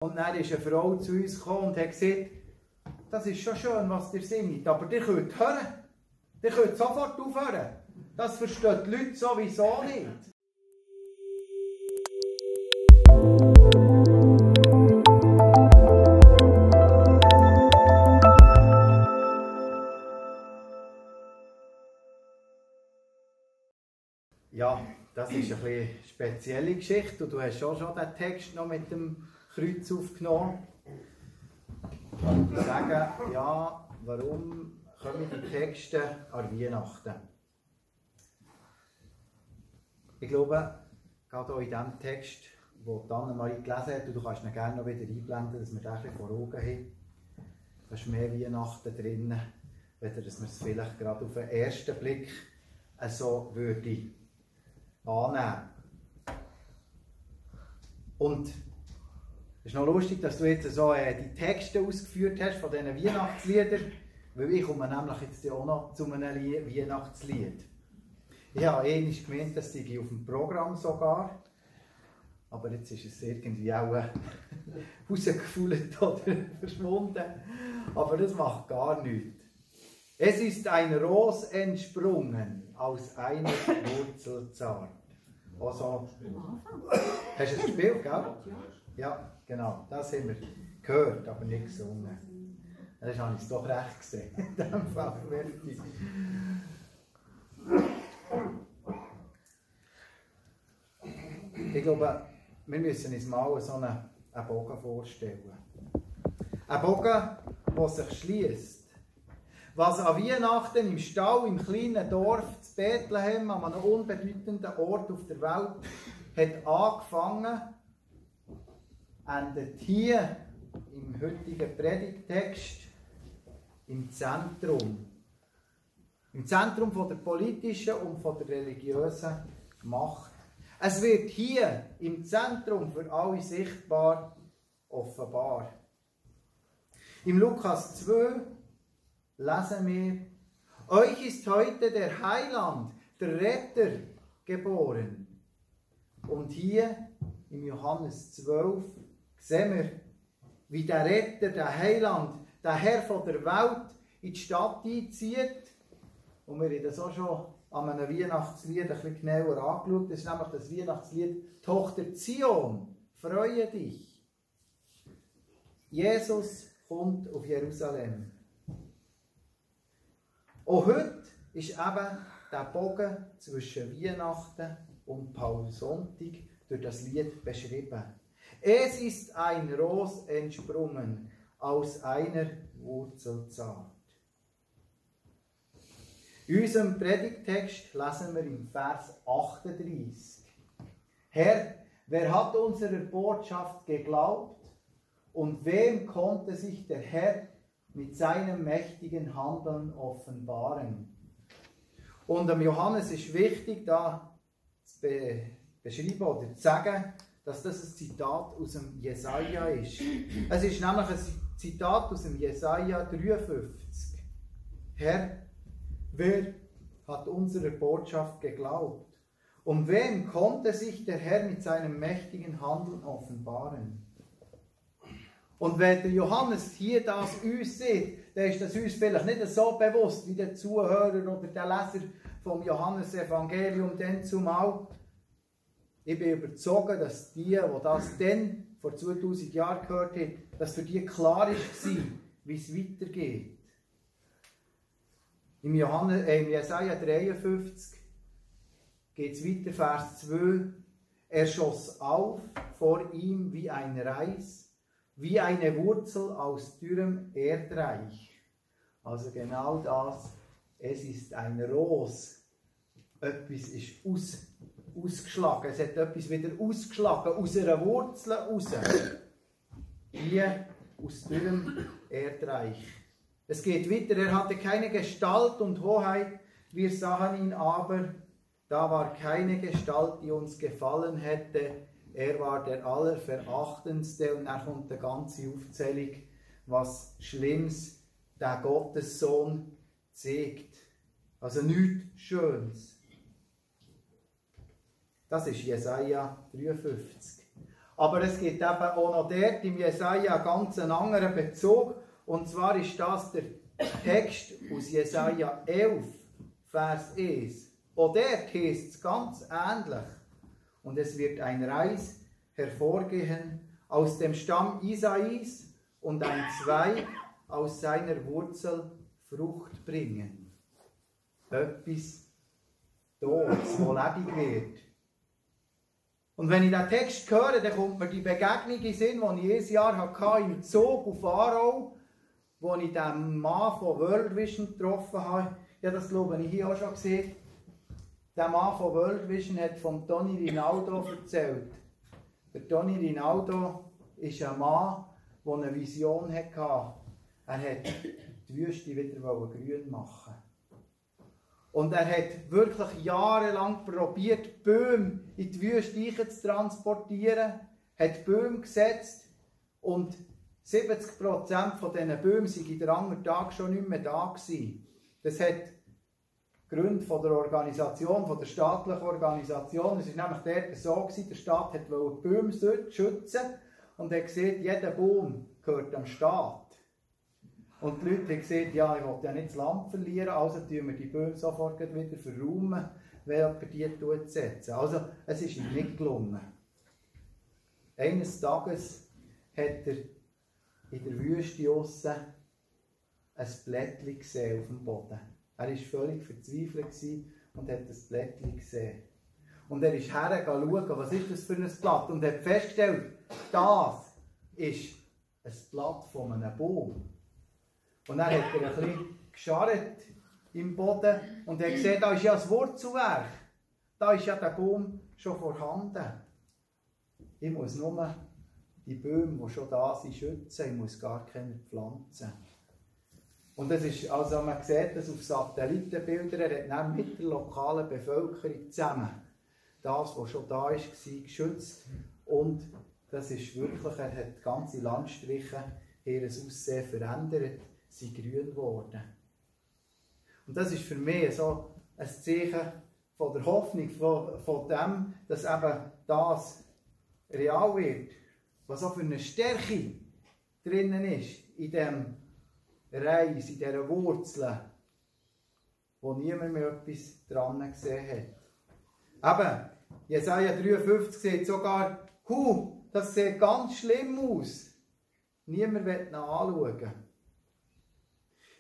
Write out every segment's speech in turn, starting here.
Und dann ist eine Frau zu uns gekommen und hat gesagt, das ist schon schön, was ihr singt, aber ihr könnt hören. Ihr könnt sofort aufhören. Das verstehen die Leute sowieso nicht. Ja, das ist eine spezielle Geschichte und du hast auch schon den Text noch mit dem Kreuz aufgenommen. Und ich sage, ja, warum kommen die Texte an Weihnachten? Ich glaube, gerade auch in diesem Text, den Annemarie gelesen hat, und du kannst ihn gerne noch wieder einblenden, dass wir den ein bisschen vor Augen haben, da ist mehr Weihnachten drin, weder dass man es vielleicht gerade auf den ersten Blick so würde annehmen. Und es ist noch lustig, dass du jetzt so die Texte ausgeführt hast von diesen Weihnachtsliedern, weil ich komme nämlich jetzt auch noch zu einem Weihnachtslied. Ich habe einmal gemeint, das sei auf dem Programm sogar, aber jetzt ist es irgendwie auch rausgefallen oder verschwunden. Aber das macht gar nichts. Es ist ein Ros entsprungen aus einer Wurzel zart. Also, hast du es gespielt, gell? Ja, genau, das haben wir gehört, aber nicht gesungen. Das habe ich es doch recht gesehen. In dem Fall wirklich. Ich glaube, wir müssen uns mal so einen Bogen vorstellen. Ein Bogen, der sich schließt. Was an Weihnachten im Stall, im kleinen Dorf zu Bethlehem, an einem unbedeutenden Ort auf der Welt, hat angefangen, endet hier im heutigen Predigtext im Zentrum. Im Zentrum von der politischen und von der religiösen Macht. Es wird hier im Zentrum für alle sichtbar offenbar. Im Lukas 2 lesen wir, euch ist heute der Heiland, der Retter, geboren. Und hier im Johannes 12 sehen wir, wie der Retter, der Heiland, der Herr von der Welt in die Stadt einzieht. Und wir haben das auch schon an einem Weihnachtslied ein bisschen genauer angeschaut. Das ist nämlich das Weihnachtslied Tochter Zion, freue dich. Jesus kommt auf Jerusalem. Auch heute ist eben der Bogen zwischen Weihnachten und Palmsonntag durch das Lied beschrieben. Es ist ein Ros entsprungen aus einer Wurzel zart. In unserem Predigtext lesen wir im Vers 38. Herr, wer hat unserer Botschaft geglaubt und wem konnte sich der Herr mit seinem mächtigen Handeln offenbaren? Und dem Johannes ist wichtig, da zu beschreiben oder zu sagen, dass das ein Zitat aus dem Jesaja ist. Es ist nämlich ein Zitat aus dem Jesaja 53. Herr, wer hat unserer Botschaft geglaubt? Und wem konnte sich der Herr mit seinem mächtigen Handeln offenbaren? Und wenn der Johannes hier das uns sieht, dann ist das uns vielleicht nicht so bewusst wie der Zuhörer oder der Leser vom Johannesevangelium dann zumal. Ich bin überzeugt, dass die das dann vor 2000 Jahren gehört haben, dass für die klar war, wie es weitergeht. Im Jesaja 53 geht es weiter, Vers 2. Er schoss auf vor ihm wie ein Reis, wie eine Wurzel aus dürrem Erdreich. Also genau das, es ist ein Ros. Etwas ist ausgeschlagen, es hat etwas wieder ausgeschlagen, aus einer Wurzel raus. Wie aus dürrem Erdreich. Es geht weiter, er hatte keine Gestalt und Hoheit, wir sahen ihn aber, da war keine Gestalt, die uns gefallen hätte, er war der Allerverachtendste und dann kommt eine ganze Aufzählung, was Schlimmes der Gottessohn zeigt. Also nichts Schönes. Das ist Jesaja 53. Aber es gibt eben auch noch dort im Jesaja einen ganz anderen Bezug. Und zwar ist das der Text aus Jesaja 11, Vers 1. Auch dort heißt es ganz ähnlich. Und es wird ein Reis hervorgehen aus dem Stamm Isais und ein Zweig aus seiner Wurzel Frucht bringen. Etwas Todes, wo lebendig wird. Und wenn ich diesen Text höre, dann kommt mir die Begegnung in den Sinn, die ich jedes Jahr hatte, im Zug auf Aarau, wo ich den Mann von World Vision getroffen habe. Ja, das glaube ich hier auch schon gesehen. Der Mann von World Vision hat von Toni Rinaldo erzählt. Der Toni Rinaldo ist ein Mann, der eine Vision hatte. Er wollte die Wüste wieder grün machen. Und er hat wirklich jahrelang probiert, Bäume in die Wüste zu transportieren, hat Bäume gesetzt und 70% von diesen Bäumen waren den anderen Tag schon nicht mehr da gewesen. Das hat Gründe von der Organisation, von der staatlichen Organisation. Es war nämlich dort so gewesen, der Staat wollte die Bäume schützen und hat gesagt, jeder Baum gehört dem Staat. Und die Leute haben gesagt, ja, ich will ja nicht das Land verlieren, also tun wir die Bäume sofort wieder verräumen, wenn jemand die setzen. Also, es ist ihm nicht gelungen. Eines Tages hat er in der Wüste draussen ein Blättchen gesehen auf dem Boden. Er war völlig verzweifelt und hat das Blättchen gesehen. Und er ist schauen, was ist das für ein Blatt? Und hat festgestellt, das ist ein Blatt von einem Baum. Und dann hat er ein bisschen gescharrt im Boden und hat gesehen, da ist ja das Wurzelwerk. Da ist ja der Baum schon vorhanden. Ich muss nur die Bäume, die schon da sind, schützen. Ich muss gar keine pflanzen. Und das ist, also man sieht das auf Satellitenbildern, er hat dann mit der lokalen Bevölkerung zusammen das, was schon da war, geschützt. Und das ist wirklich, er hat ganze Landstriche ihr Aussehen verändert, sind grün geworden. Und das ist für mich so ein Zeichen von der Hoffnung, von dem, dass eben das real wird. Was auch für eine Stärke drinnen ist, in diesem Reis, in dieser Wurzel, wo niemand mehr etwas dran gesehen hat. Eben, Jesaja 53 sieht sogar, das sieht ganz schlimm aus. Niemand will ihn anschauen.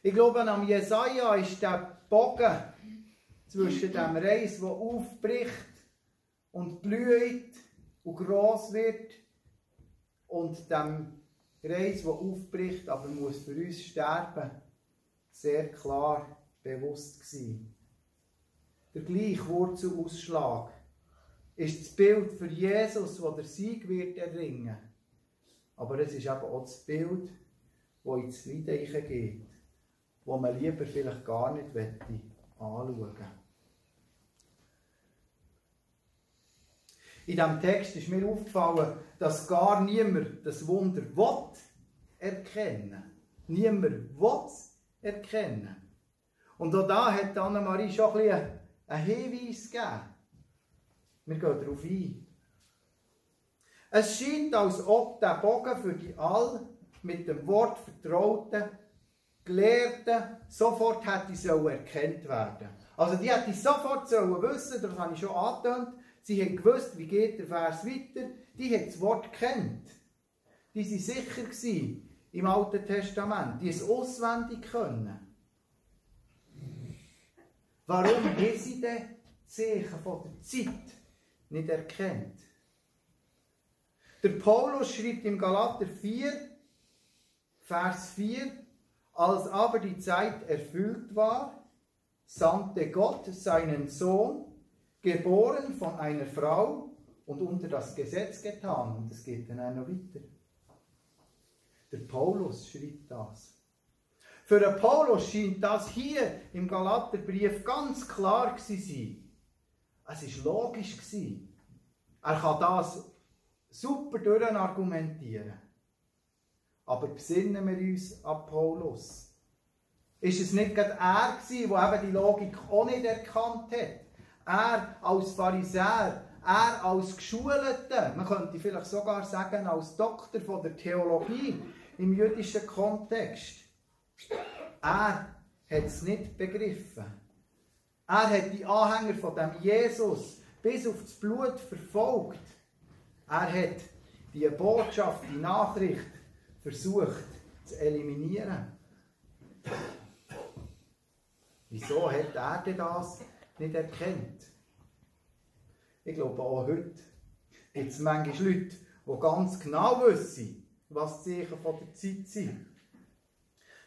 Ich glaube, am Jesaja ist der Bogen zwischen dem Reis, der aufbricht und blüht und gross wird, und dem Reis, der aufbricht, aber muss für uns sterben, sehr klar bewusst gewesen. Der gleiche Wurzelausschlag ist das Bild für Jesus, der den Sieg wird erringen. Aber es ist eben auch das Bild, das ins Leiden hineingeht, das man lieber vielleicht gar nicht anschauen möchte. In diesem Text ist mir aufgefallen, dass gar niemand das Wunder erkennen will. Niemand will es erkennen. Und auch da hat Annemarie schon ein bisschen einen Hinweis gegeben. Wir gehen darauf ein. Es scheint, als ob der Bogen für die all mit dem Wort vertrauten Gelehrten sofort hätte erkannt werden. Also die hätte sofort wissen, das habe ich schon angetönt. Sie haben gewusst, wie geht der Vers weiter. Die haben das Wort gekannt. Die waren sicher gewesen im Alten Testament. Die es auswendig können. Warum haben sie denn die Zeichen von der Zeit nicht erkannt? Der Paulus schreibt im Galater 4, Vers 4, als aber die Zeit erfüllt war, sandte Gott seinen Sohn, geboren von einer Frau und unter das Gesetz getan. Und es geht dann auch noch weiter. Der Paulus schreibt das. Für den Paulus scheint das hier im Galaterbrief ganz klar zu sein. Es war logisch. Er kann das super durchargumentieren. Aber besinnen wir uns an Paulus. Ist es nicht gerade er gewesen, der eben die Logik auch nicht erkannt hat? Er als Pharisäer, er als Geschulter, man könnte vielleicht sogar sagen, als Doktor von der Theologie im jüdischen Kontext, er hat es nicht begriffen. Er hat die Anhänger von dem Jesus bis auf das Blut verfolgt. Er hat die Botschaft, die Nachricht versucht zu eliminieren. Wieso hat er denn das nicht erkannt? Ich glaube, auch heute gibt es manchmal Leute, die ganz genau wissen, was die Zeichen von der Zeit sind.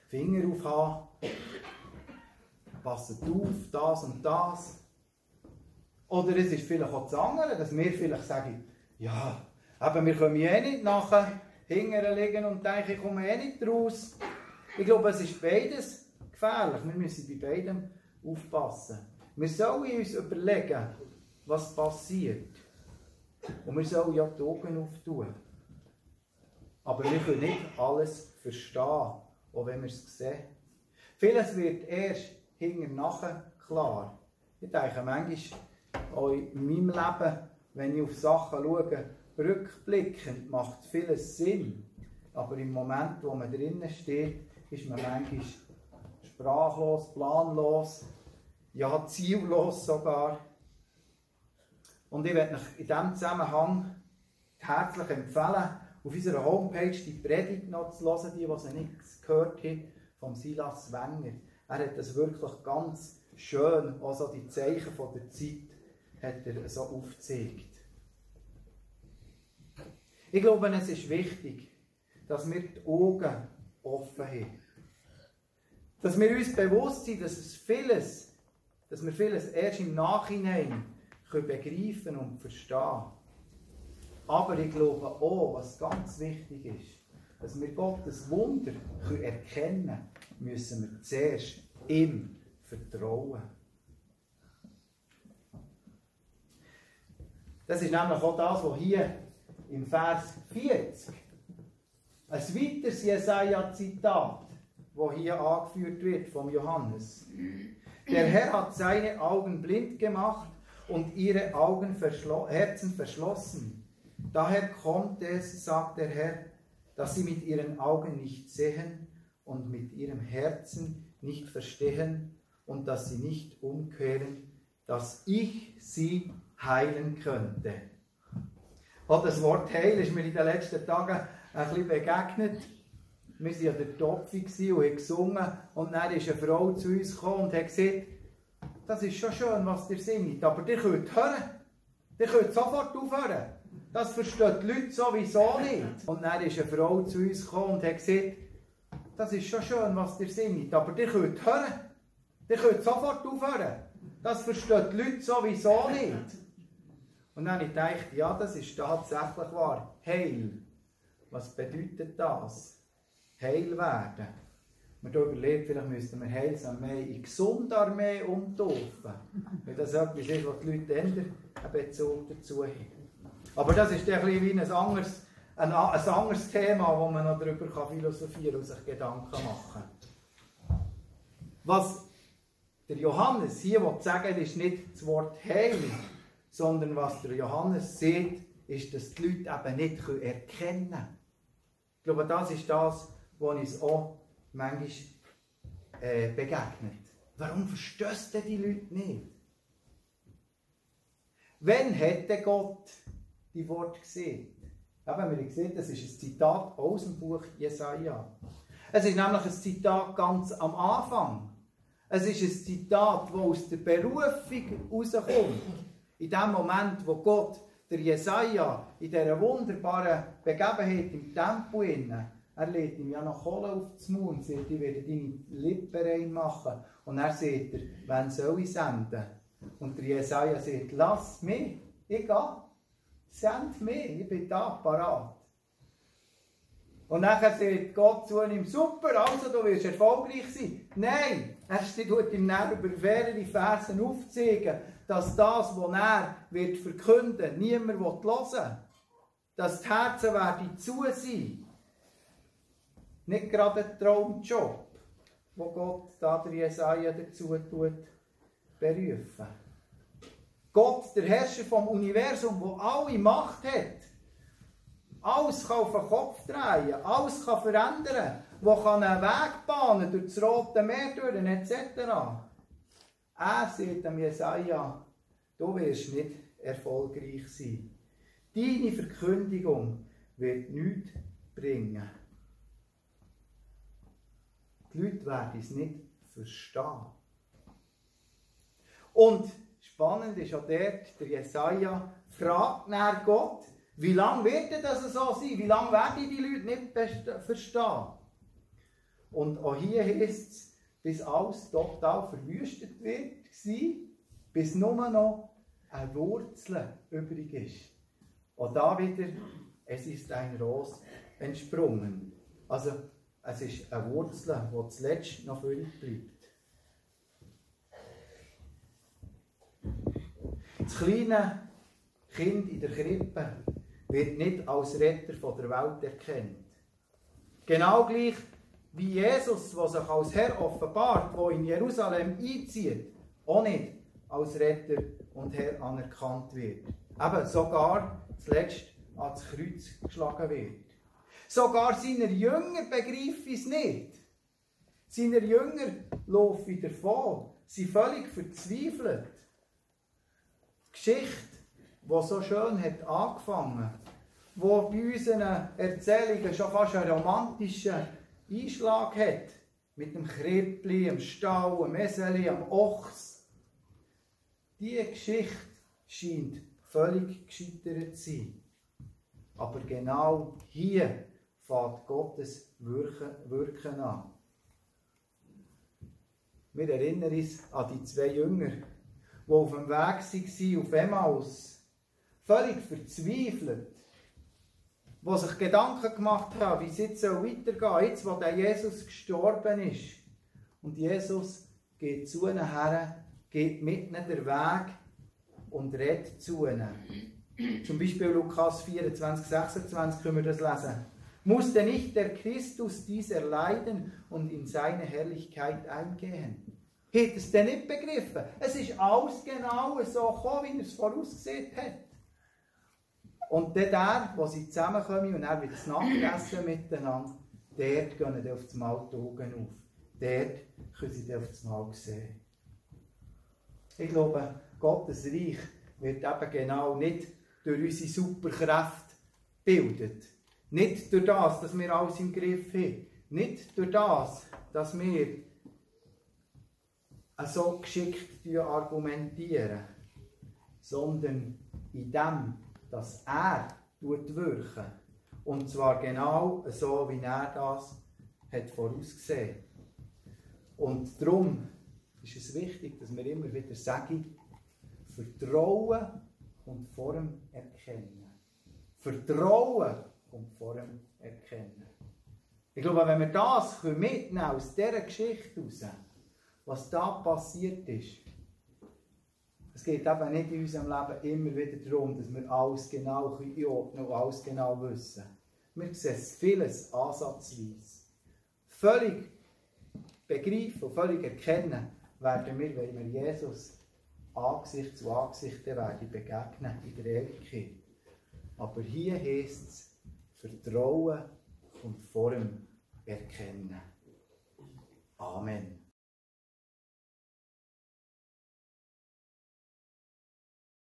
Finger aufhaben, passet auf, das und das. Oder es ist vielleicht auch das andere, dass wir vielleicht sagen, ja, aber wir können ja nicht nachher hinterher liegen und denken, ich komme eh nicht raus. Ich glaube, es ist beides gefährlich. Wir müssen bei beidem aufpassen. Wir sollen uns überlegen, was passiert. Und wir sollen ja die Augen auftun. Aber wir können nicht alles verstehen, auch wenn wir es sehen. Vieles wird erst nachher klar. Ich denke manchmal auch in meinem Leben, wenn ich auf Sachen schaue, rückblickend macht vieles Sinn. Aber im Moment, wo man drinnen steht, ist man manchmal sprachlos, planlos, ja ziellos sogar. Und ich möchte euch in diesem Zusammenhang herzlich empfehlen, auf unserer Homepage die Predigt noch zu hören, die sie nicht gehört haben, von Silas Wenger. Er hat das wirklich ganz schön, also die Zeichen von der Zeit, hat er so aufgezeigt. Ich glaube, es ist wichtig, dass wir die Augen offen haben. Dass wir uns bewusst sind, dass wir vieles erst im Nachhinein begreifen und verstehen. Aber ich glaube auch, was ganz wichtig ist, dass wir Gottes Wunder erkennen können, müssen wir zuerst ihm vertrauen. Das ist nämlich auch das, was hier im Vers 40, ein weiteres Jesaja-Zitat, das hier angeführt wird vom Johannes. Der Herr hat seine Augen blind gemacht und ihre Herzen verschlossen. Daher kommt es, sagt der Herr, dass sie mit ihren Augen nicht sehen und mit ihrem Herzen nicht verstehen und dass sie nicht umkehren, dass ich sie heilen könnte. Und das Wort Heil ist mir in den letzten Tagen ein bisschen begegnet. Wir waren ja der Topfi und haben gesungen und dann ist eine Frau zu uns gekommen und hat gesagt, das ist schon schön, was ihr singt, aber ihr könnt hören. Ihr könnt sofort aufhören. Das verstehen die Leute sowieso nicht. Und dann ist eine Frau zu uns gekommen und hat gesagt, das ist schon schön, was ihr singt, aber ihr könnt hören. Ihr könnt sofort aufhören. Das verstehen die Leute sowieso nicht. Und dann habe ich gedacht, ja, das ist tatsächlich wahr. Heil. Was bedeutet das? Heil werden. Man hat überlegt, vielleicht müssten wir Heilsarmee in Gesundarmee umtaufen. Weil das etwas ist, was die Leute einen Bezug dazu haben. Aber das ist ein bisschen wie ein anderes Thema, wo man noch darüber philosophieren und sich Gedanken machen kann. Was der Johannes hier sagen will, ist nicht das Wort Heil, sondern was der Johannes sieht, ist, dass die Leute eben nicht erkennen können. Ich glaube, das ist das, was uns auch manchmal begegnet. Warum verstehst denn die Leute nicht? Wann hat Gott die Worte gesehen? Ja, wir haben gesehen, das ist ein Zitat aus dem Buch Jesaja. Es ist nämlich ein Zitat ganz am Anfang. Es ist ein Zitat, das aus der Berufung herauskommt. In dem Moment, wo Gott der Jesaja in dieser wunderbaren Begebenheit im Tempel, er lädt ihm ja noch Kohle auf den Mund und sagt, ich werde deine Lippen rein machen. Und er sagt er, wen soll ich senden? Und der Jesaja sagt, lass mich, ich gehe. Send mich, ich bin da, parat. Und nachher sagt Gott zu ihm, super, also du wirst erfolgreich sein. Nein, er tut ihm dann über mehrere Versen aufzeigen, dass das, was er wird verkünden, niemand hören will. Dass die Herzen werden zu sein. Nicht gerade ein Traumjob, wo Gott da der Jesaja dazu berufen. Gott, der Herrscher vom Universum, der alle Macht hat, alles kann auf den Kopf drehen, alles kann verändern, der kann einen Weg bahnen durch das Rote Meer durch, etc. Er sagt dem Jesaja, du wirst nicht erfolgreich sein. Deine Verkündigung wird nichts bringen. Die Leute werden es nicht verstehen. Und spannend ist auch dort, der Jesaja fragt nach Gott, wie lange wird das so sein? Wie lange werden die Leute nicht verstehen? Und auch hier heißt es, bis alles total verwüstet wird, bis nur noch eine Wurzel übrig ist. Und da wieder, es ist ein Ros entsprungen. Also, es ist eine Wurzel, die zuletzt noch füllig bleibt. Das kleine Kind in der Krippe wird nicht als Retter von der Welt erkannt. Genau gleich wie Jesus, der sich als Herr offenbart, der in Jerusalem einzieht, auch nicht als Retter und Herr anerkannt wird. Eben sogar zuletzt ans Kreuz geschlagen wird. Sogar seine Jünger begreifen es nicht. Seine Jünger laufen davon, sind völlig verzweifelt. Die Geschichte, die so schön hat angefangen, die bei unseren Erzählungen schon fast einen romantischen Einschlag hat, mit dem Krippli, dem Stall, dem Eseli, dem Ochs. Diese Geschichte scheint völlig gescheitert zu sein. Aber genau hier fängt Gottes Wirken an. Wir erinnern uns an die 2 Jünger, die auf dem Weg waren, auf Emmaus, völlig verzweifelt, die sich Gedanken gemacht haben, wie es jetzt weitergehen soll, jetzt wo der Jesus gestorben ist. Und Jesus geht zu ihnen her, geht mit ihnen den Weg und redet zu ihnen. Zum Beispiel Lukas 24, 26 können wir das lesen. Musste nicht der Christus dies erleiden und in seine Herrlichkeit eingehen? Hat es denn nicht begriffen? Es ist alles genau so gekommen, wie er es vorausgesehen hat. Und dann wo sie zusammenkommen und dann wieder das Nachtessen miteinander, dort gehen dann auf das Mal die Augen auf. Dort können sie dann auf das Mal sehen. Ich glaube, Gottes Reich wird eben genau nicht durch unsere Superkräfte gebildet. Nicht durch das, dass wir alles im Griff haben. Nicht durch das, dass wir so geschickt argumentieren, sondern in dem, dass er wirken. Und zwar genau so, wie er das hat vorausgesehen. Und darum ist es wichtig, dass wir immer wieder sagen, Vertrauen und vor dem Erkennen. Vertrauen und vor dem Erkennen. Ich glaube, wenn wir das mitnehmen aus dieser Geschichte heraus, was da passiert ist, es geht eben nicht in unserem Leben immer wieder darum, dass wir alles genau einordnen und alles genau wissen. Wir sehen vieles ansatzweise. Völlig begreifen und völlig erkennen werden wir, wenn wir Jesus Angesicht zu Angesicht werden begegnen in der Ewigkeit. Aber hier heisst es Vertrauen und vor dem Erkennen. Amen.